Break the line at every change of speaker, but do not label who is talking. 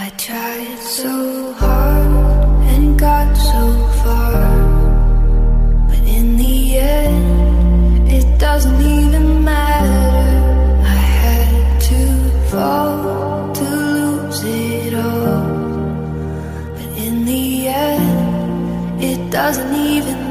I tried so hard and got so far, but in the end, it doesn't even matter. I had to fall to lose it all, but in the end, it doesn't even